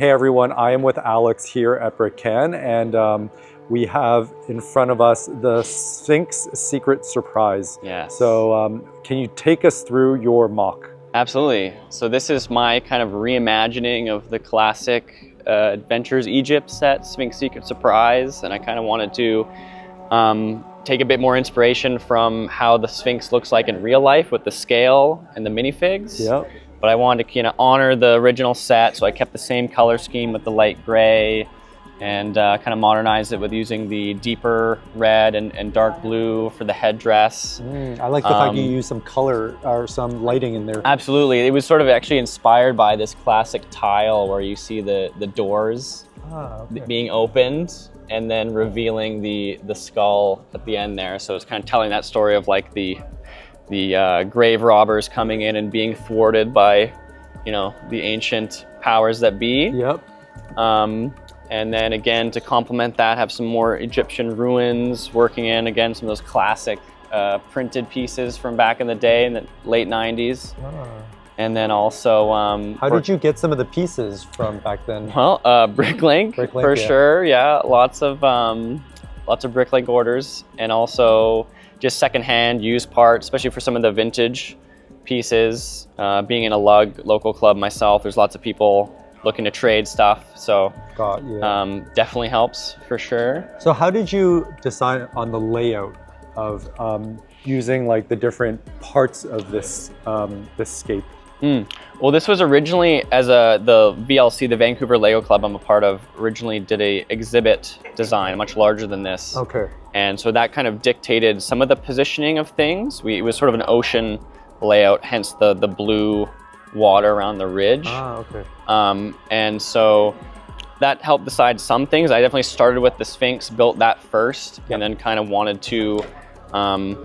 Hey everyone, I am with Alex here at Brickcan, and we have in front of us the Sphinx Secret Surprise. Yes. So can you take us through your mock? Absolutely. So this is my kind of reimagining of the classic Adventures Egypt set, Sphinx Secret Surprise, and I kind of wanted to take a bit more inspiration from how the Sphinx looks like in real life with the scale and the minifigs. Yep. But I wanted to kind of honor the original set, so I kept the same color scheme with the light gray and kind of modernized it with using the deeper red and dark blue for the headdress. I like the fact you use some color or some lighting in there. Absolutely. It was sort of actually inspired by this classic tile where you see the doors being opened and then revealing the skull at the end there. So it's kind of telling that story of like the grave robbers coming in and being thwarted by, you know, the ancient powers that be. Yep. And then again, to complement that, have some more Egyptian ruins working in, again, some of those classic printed pieces from back in the day in the late 90s. And then also... How did you get some of the pieces from back then? Well, BrickLink for sure, yeah. Lots of BrickLink orders, and also just secondhand used parts, especially for some of the vintage pieces. Being in a local club myself, there's lots of people looking to trade stuff, so definitely helps for sure. So how did you decide on the layout of using like the different parts of this this scape? Well, this was originally as the VLC, the Vancouver Lego Club I'm a part of, originally did a exhibit design much larger than this. Okay. And so that kind of dictated some of the positioning of things. It was sort of an ocean layout, hence the blue water around the ridge. Okay. And so that helped decide some things. I definitely started with the Sphinx, built that first, and then kind of wanted to kind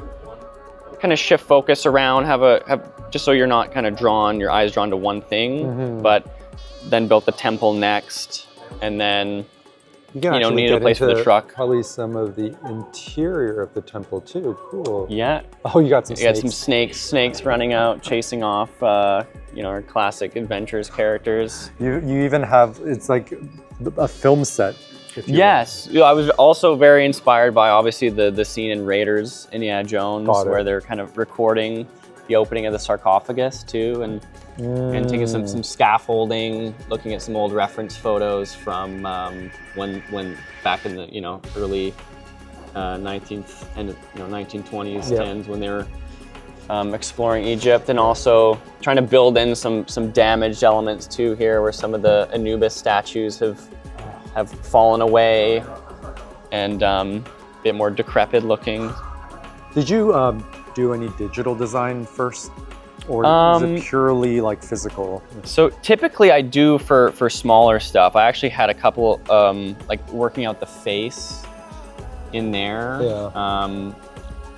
of shift focus around, have just so you're not kind of your eyes drawn to one thing, but then built the temple next, and then needed a place for the truck. Probably some of the interior of the temple too. Cool. Yeah. Oh, you got some. You got some snakes running out, chasing off, our classic adventures characters. You even have, it's like a film set. Yes, I was also very inspired by obviously the scene in Raiders, Indiana Jones, where they're kind of recording the opening of the sarcophagus too, and taking some scaffolding, looking at some old reference photos from when back in the early 19th and 1920s, 10s, when they were exploring Egypt, and also trying to build in some damaged elements too here, where some of the Anubis statues have fallen away and a bit more decrepit looking. Did you do any digital design first, or is it purely like physical? So typically I do for smaller stuff. I actually had a couple like working out the face in there.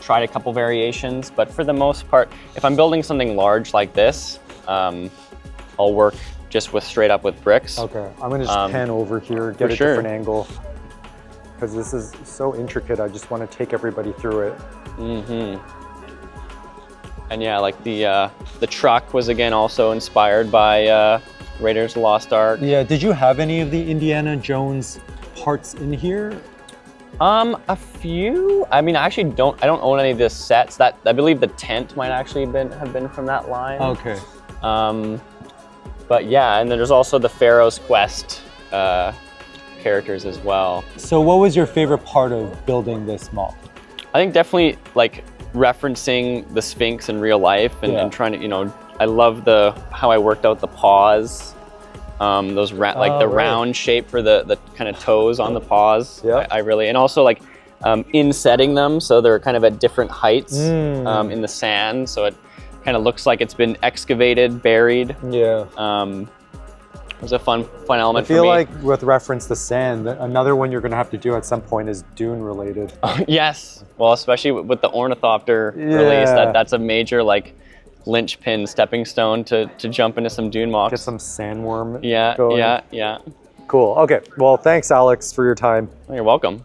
Tried a couple variations, but for the most part, if I'm building something large like this, I'll work just straight up with bricks. Okay, I'm gonna just pan over here, get a different angle, because this is so intricate. I just want to take everybody through it. And yeah, like the truck was again also inspired by Raiders of the Lost Ark. Yeah, did you have any of the Indiana Jones parts in here? A few. I mean, I actually don't own any of the sets. That I believe the tent might actually have been from that line. Okay. But yeah, and then there's also the Pharaoh's Quest characters as well. So what was your favorite part of building this mock? I think definitely like referencing the Sphinx in real life and trying to, I love how I worked out the paws, those round shape for the kind of toes on the paws. I really, and also like insetting them so they're kind of at different heights in the sand, so it kind of looks like it's been excavated, buried. It was a fun element for me. I feel like with reference to sand, another one you're going to have to do at some point is dune related. Yes, well, especially with the Ornithopter release, that's a major like linchpin stepping stone to jump into some dune mocks. Get some sandworm. Yeah. Cool. Okay. Well, thanks, Alex, for your time. You're welcome.